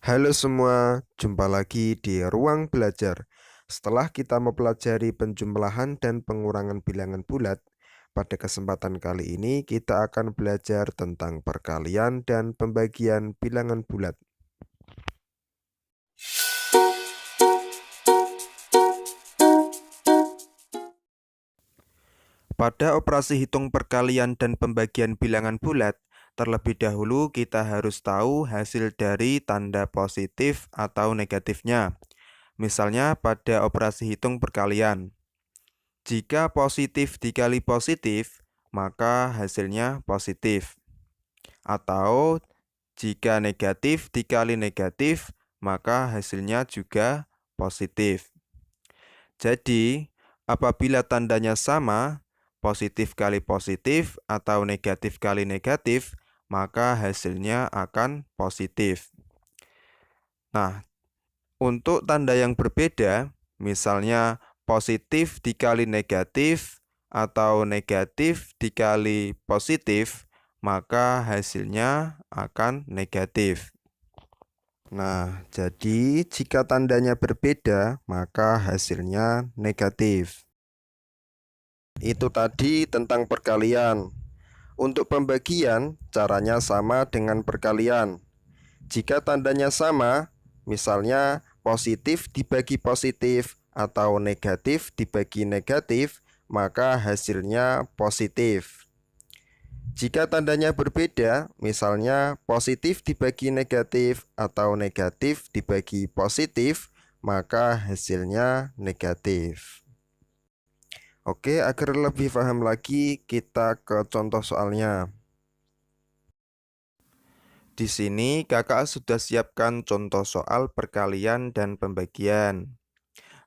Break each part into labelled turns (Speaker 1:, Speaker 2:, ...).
Speaker 1: Halo semua, jumpa lagi di ruang belajar. Setelah kita mempelajari penjumlahan dan pengurangan bilangan bulat, pada kesempatan kali ini kita akan belajar tentang perkalian dan pembagian bilangan bulat. Pada operasi hitung perkalian dan pembagian bilangan bulat, terlebih dahulu kita harus tahu hasil dari tanda positif atau negatifnya. Misalnya pada operasi hitung perkalian. Jika positif dikali positif, maka hasilnya positif. Atau jika negatif dikali negatif, maka hasilnya juga positif. Jadi, apabila tandanya sama, positif kali positif atau negatif kali negatif, maka hasilnya akan positif. Nah, untuk tanda yang berbeda, misalnya positif dikali negatif atau negatif dikali positif, maka hasilnya akan negatif. Nah, jadi jika tandanya berbeda, maka hasilnya negatif. Itu tadi tentang perkalian. Untuk pembagian, caranya sama dengan perkalian. Jika tandanya sama, misalnya positif dibagi positif atau negatif dibagi negatif, maka hasilnya positif. Jika tandanya berbeda, misalnya positif dibagi negatif atau negatif dibagi positif, maka hasilnya negatif. Oke, agar lebih paham lagi, kita ke contoh soalnya. Di sini kakak sudah siapkan contoh soal perkalian dan pembagian.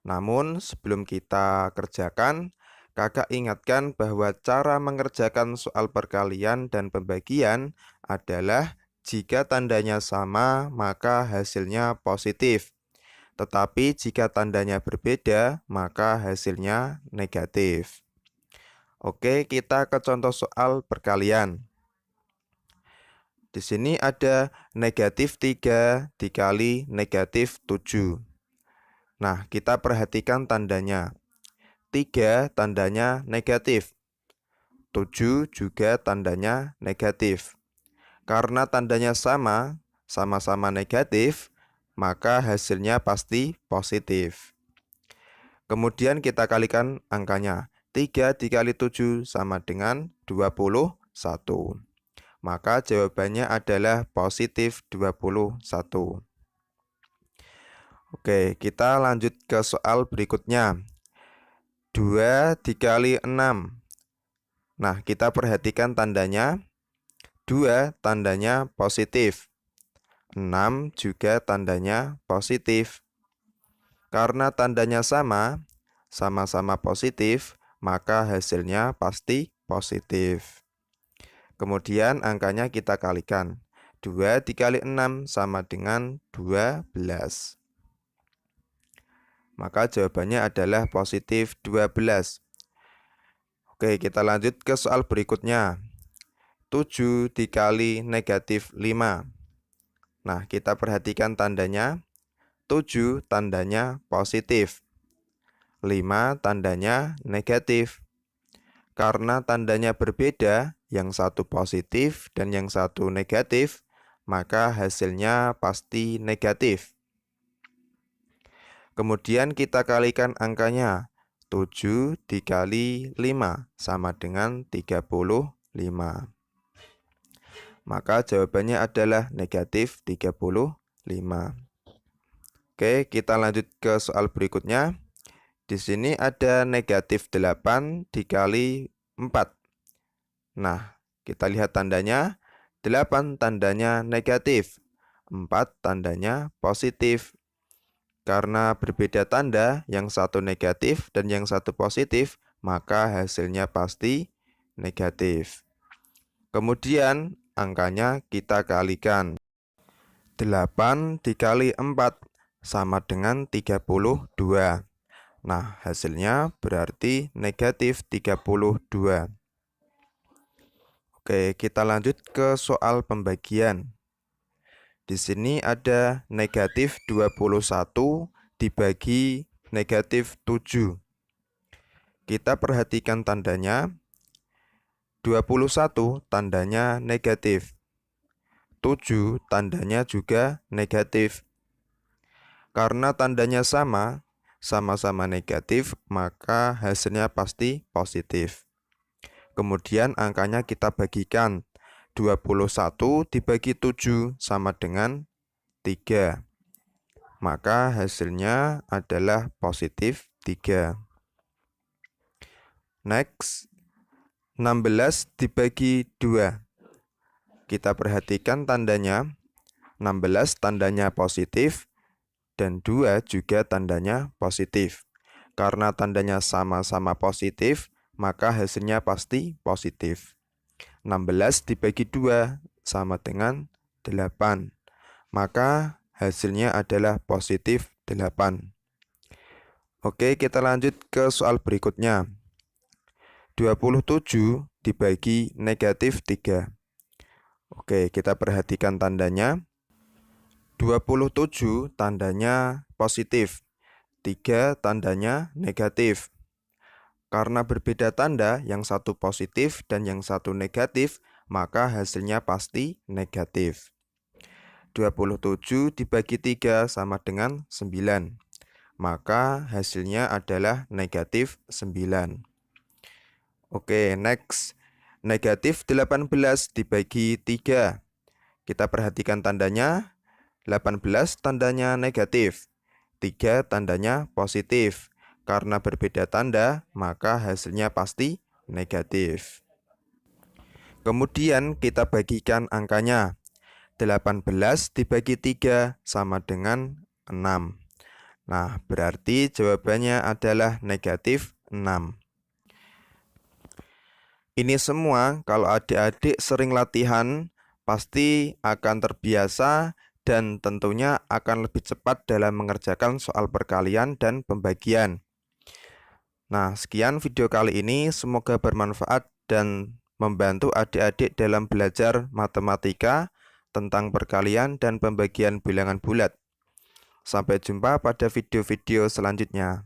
Speaker 1: Namun sebelum kita kerjakan, kakak ingatkan bahwa cara mengerjakan soal perkalian dan pembagian adalah jika tandanya sama, maka hasilnya positif. Tetapi jika tandanya berbeda, maka hasilnya negatif. Oke, kita ke contoh soal perkalian. Di sini ada negatif 3 dikali negatif 7. Nah, kita perhatikan tandanya. 3 tandanya negatif. 7 juga tandanya negatif. Karena tandanya sama, sama-sama negatif, maka hasilnya pasti positif. Kemudian kita kalikan angkanya. 3 dikali 7 sama dengan 21. Maka jawabannya adalah positif 21. Oke, kita lanjut ke soal berikutnya. 2 dikali 6. Nah, kita perhatikan tandanya. 2 tandanya positif. 6 juga tandanya positif. Karena tandanya sama, sama-sama positif, maka hasilnya pasti positif. Kemudian angkanya kita kalikan. 2 dikali 6 sama dengan 12. Maka jawabannya adalah positif 12. Oke, kita lanjut ke soal berikutnya. 7 dikali negatif 5. Nah, kita perhatikan tandanya. 7 tandanya positif. 5 tandanya negatif. Karena tandanya berbeda, yang satu positif dan yang satu negatif, maka hasilnya pasti negatif. Kemudian kita kalikan angkanya. 7 dikali 5 sama dengan 35. Maka jawabannya adalah negatif 35. Oke, kita lanjut ke soal berikutnya. Di sini ada negatif 8 dikali 4. Nah, kita lihat tandanya. 8 tandanya negatif. 4 tandanya positif. Karena berbeda tanda, yang satu negatif dan yang satu positif, maka hasilnya pasti negatif. Kemudian angkanya kita kalikan. 8 dikali 4 sama dengan 32. Nah, hasilnya berarti negatif 32. Oke, kita lanjut ke soal pembagian. Di sini ada negatif 21 dibagi negatif 7. Kita perhatikan tandanya. 21 tandanya negatif. 7 tandanya juga negatif. Karena tandanya sama-sama negatif, maka hasilnya pasti positif. Kemudian angkanya kita bagikan. 21 dibagi 7 sama dengan 3. Maka hasilnya adalah positif 3. Next, 16 dibagi 2. Kita perhatikan tandanya. 16 tandanya positif dan 2 juga tandanya positif. Karena tandanya sama-sama positif, maka hasilnya pasti positif. 16 dibagi 2 sama dengan 8. Maka hasilnya adalah positif 8. Oke, kita lanjut ke soal berikutnya. 27 dibagi negatif 3. Oke, kita perhatikan tandanya. 27 tandanya positif, 3 tandanya negatif. Karena berbeda tanda, yang satu positif dan yang satu negatif, maka hasilnya pasti negatif. 27 dibagi 3 sama dengan 9. Maka hasilnya adalah negatif 9. Oke, next. Negatif 18 dibagi 3. Kita perhatikan tandanya. 18 tandanya negatif. 3 tandanya positif. Karena berbeda tanda, maka hasilnya pasti negatif. Kemudian kita bagikan angkanya. 18 dibagi 3 sama dengan 6. Nah, berarti jawabannya adalah negatif 6. Ini semua kalau adik-adik sering latihan, pasti akan terbiasa dan tentunya akan lebih cepat dalam mengerjakan soal perkalian dan pembagian. Nah, sekian video kali ini, semoga bermanfaat dan membantu adik-adik dalam belajar matematika tentang perkalian dan pembagian bilangan bulat. Sampai jumpa pada video-video selanjutnya.